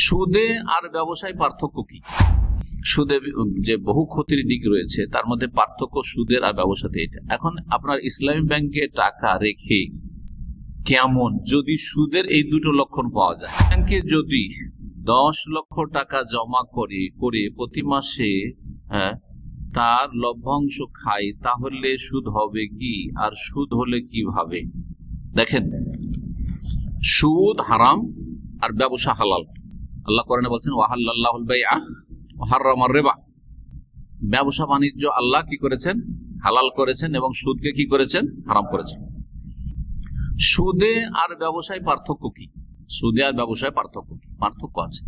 সুদে আর ব্যবসায় পার্থক্য কি? সুদে যে বহু ক্ষতির দিক রয়েছে, তার মধ্যে পার্থক্য সুদের আর ব্যবসাতে এটা। এখন আপনার ইসলামী ব্যাংকে টাকা রেখে কেমন যদি সুদের এই দুটো লক্ষণ পাওয়া যায়? ব্যাংকে যদি 10 লক্ষ টাকা জমা করে প্রতি মাসে তার লভ্যাংশ খায়, তাহলে সুদ হবে কি? আর সুদ হলে কিভাবে? দেখেন, সুদ হারাম আর ব্যবসা হালাল। আল্লাহ কোরআনে বলছেন ওয়াহাল্লাল্লাহুল বাইআ ওয়া হাররামার রিবা। ব্যবসা বাণিজ্য আল্লাহ কি করেছেন? হালাল করেছেন, এবং সুদকে কি করেছেন? হারাম করেছেন। সুদে আর ব্যবসায় পার্থক্য কি? সুদে আর ব্যবসায় পার্থক্য কি? পার্থক্য আছে,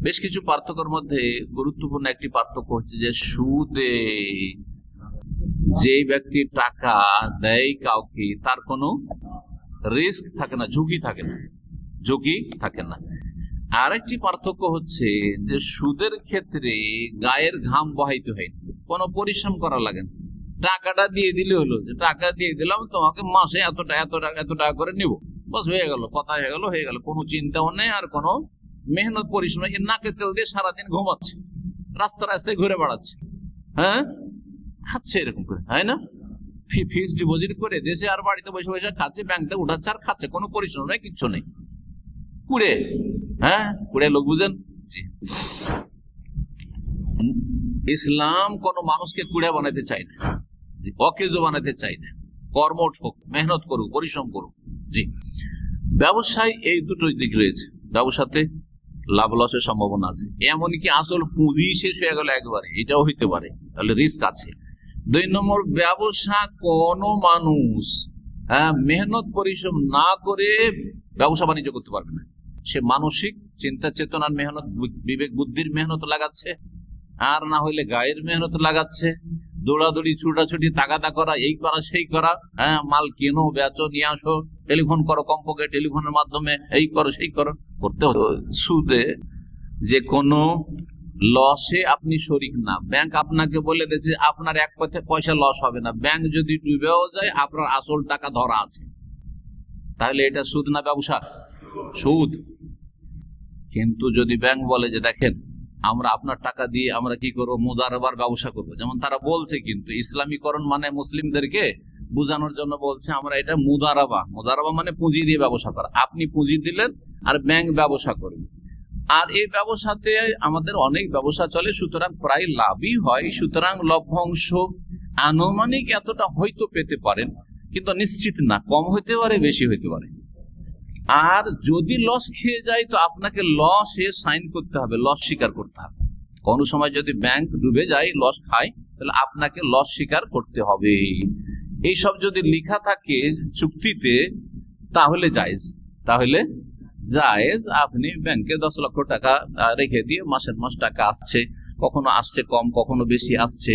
বেশ কিছু পার্থক্যের মধ্যে গুরুত্বপূর্ণ একটি পার্থক্য হচ্ছে যে সুদে যে ব্যক্তি টাকা দেয় কাউকে, তার কোনো রিস্ক থাকে না, ঝুঁকি থাকে না। আর একটি পার্থক্য হচ্ছে যে সুদের ক্ষেত্রে গায়ের ঘাম বহাইতে হয়, কোনো পরিশ্রম করা লাগে না। টাকাটা দিয়ে দিলে হলো, যে টাকা দিয়ে দিলাম তোমাকে, মাসে এত টাকা করে নিব, বস হয়ে গেল, কথা হয়ে গেল। কোনো চিন্তাও নেই আর কোনো মেহনত পরিশ্রম। নাকে তেল দিয়ে সারাদিন ঘুমাচ্ছে, রাস্তায় ঘুরে বেড়াচ্ছে, খাচ্ছে এরকম করে, হয় না? ফিক্সড ডিপোজিট করে দেশে আর বাড়িতে বসে বসে খাচ্ছে, ব্যাংকে উঠাচ্ছে আর খাচ্ছে, কোনো পরিশ্রম নেই, কিচ্ছু নেই। কুড়ে লোক, বুঝেন? ইসলাম কোন মানুষকে কুড়ে বানাতে চাই না, অকেজো বানাতে চাই না। কর্মঠ হোক, মেহনত করুক, পরিশ্রম করুক। জি, ব্যবসায় এই দুটো দিক রয়েছে। ব্যবসাতে লাভ লসের সম্ভাবনা আছে, এমনকি আসল পুঁজি শেষ হয়ে গেল একবারে, এটাও হইতে পারে, তাহলে রিস্ক আছে। 2 নম্বর, ব্যবসা কোনো মানুষ মেহনত পরিশ্রম না করে ব্যবসা বাণিজ্য করতে পারবে না। সে মানসিক চিন্তা চেতনার মেহনত, বিবেক বুদ্ধির মেহনত লাগাচ্ছে, আর না হইলে গায়ের মেহনত লাগাচ্ছে, দৌড়াদৌড়ি, ছুটাছুটি, তাগাদা করা, এই করা সেই করা, মাল কেনো, বেচো, নিয়ে আসো, টেলিফোন করো, কমপক্ষে টেলিফোনের মাধ্যমে এই করো সেই করো, করতে হতো। সুদে যে কোনো লসে আপনি শরিক না। ব্যাংক আপনাকে বলে দিয়েছে আপনার এক পয়সা লস হবে না, ব্যাংক যদি ডুবেও যায় আপনার আসল টাকা ধরা আছে, তাহলে এটা সুদ না ব্যবসা? সুদ। কিন্তু যদি ব্যাংক বলে যে দেখেন, আমরা আপনার টাকা দিয়ে আমরা কি করবো, মুদারাবার ব্যবসা করবো, যেমন তারা বলছে, কিন্তু ইসলামীকরণ মানে মুসলিমদেরকে বুঝানোর জন্য বলছে আমরা এটা মুদারাবা মানে পুঁজি দিয়ে ব্যবসা করা। আপনি পুঁজি দিলেন আর ব্যাংক ব্যবসা করবে, আর এই ব্যবসাতে আমাদের অনেক ব্যবসা চলে, সুতরাং প্রায় লাভই হয়। সুতরাং লভ্যাংশ আনুমানিক এতটা হয়তো পেতে পারেন, কিন্তু নিশ্চিত না, কম হইতে পারে, বেশি হইতে পারে। আর যদি লস খেয়ে যায় তো আপনাকে লসে সাইন করতে হবে, লস স্বীকার করতে হবে। কোন সময় যদি ব্যাংক ডুবে যায়, লস খায়, তাহলে আপনাকে লস স্বীকার করতে হবে। এইসব যদি লেখা থাকে চুক্তিতে তাহলে জায়েজ। আপনি ব্যাংকে 10 লক্ষ টাকা রেখে দিয়ে মাসের মাস টাকা আসছে, কখনো আসছে কম, কখনো বেশি আসছে,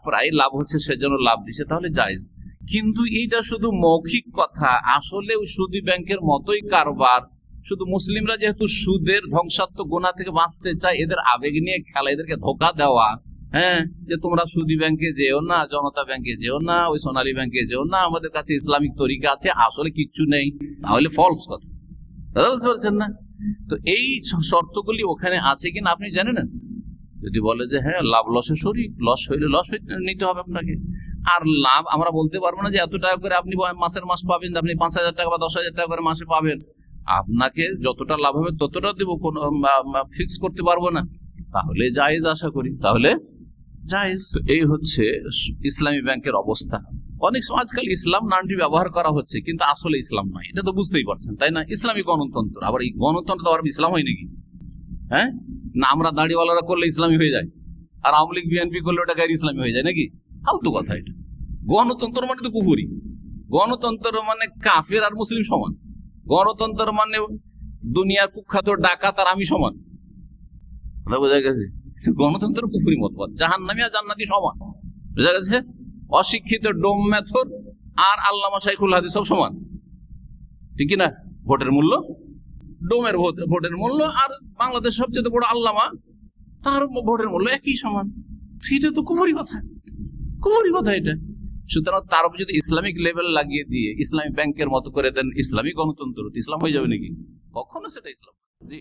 প্রায় লাভ হচ্ছে, সেজন্য লাভ দিচ্ছে, তাহলে জায়েজ। কিন্তু এইটা শুধু মৌখিক কথা, আসলে সুদী ব্যাংকের মতোই কারবার। শুধু মুসলিমরা যেহেতু সুদের ধ্বংসাত্মক গুনাহ থেকে বাঁচতে চায়, এদের আবেগ নিয়ে খেলা, এদেরকে ধোকা দেওয়া, যে তোমরা সুদী ব্যাংকে যেও না, জনতা ব্যাংকে যেও না, ওই সোনালী ব্যাংকে যেও না, আমাদের কাছে ইসলামিক তরিকা আছে, আসলে কিচ্ছু নেই, তাহলে ফলস কথা। দাদা বুঝতে পারছেন না? তো এই শর্তগুলি ওখানে আছে কিনা আপনি জানেন না। যদি বলে যে হ্যাঁ লাভ লসে শরিক, লস হইলে লস নিতে হবে আপনাকে। আর লাভ আমরা বলতে পারবো না যে এত টাকা করে আপনি মাসের মাস পাবেন, আপনি 5,000 টাকা বা 10,000 টাকা করে মাসে পাবেন, আপনাকে যতটা লাভ হবে ততটা দেবো, কোনো ফিক্স করতে পারবো না। তাহলে জায়েজ, আশা করি তাহলে জায়েজ। এই হচ্ছে ইসলামী ব্যাংকের অবস্থা। অনেক সময় আজকাল ইসলাম নামটি ব্যবহার করা হচ্ছে, কিন্তু আসলে ইসলাম নয়, এটা তো বুঝতেই পারছেন, তাই না? ইসলামী গণতন্ত্র, আবার এই গণতন্ত্র আবার ইসলাম হয় নাকি? না আমরা দাড়িওয়ালারা করলে ইসলামী হয়ে যায়, আর আওয়ামী লীগ বিএনপি করলে ওটা গায়ের ইসলামী হয়ে যায় নাকি? ফালতু কথা এটা। গণতন্ত্র মানে তো কুফরি, গণতন্ত্র মানে কাফের আর মুসলিম সমান, গণতন্ত্র মানে দুনিয়ার কুখ্যাত ডাকাত আর আমি সমান, কথা বোঝা গেছে? গণতন্ত্র কুফরি মতবাদ, জাহান্নামী আর জান্নাতি সমান, বোঝা গেছে? অশিক্ষিত ডোম মেথর আর আল্লামা শাইখুল হাদিস সব সমান, ঠিক না? ভোটের মূল্য, ডোমের ভোটের মূল্য আর বাংলাদেশ সবচেয়ে বড় আল্লামা, তার ভোটের মূল্য একই সমান। এটা তো কুফরি কথা এটা। সুতরাং তার উপর যদি ইসলামিক লেভেল লাগিয়ে দিয়ে ইসলামী ব্যাংকের মতো করে দেন ইসলামী গণতন্ত্র, ইসলাম হয়ে যাবে নাকি? কখনো সেটা ইসলাম। জি।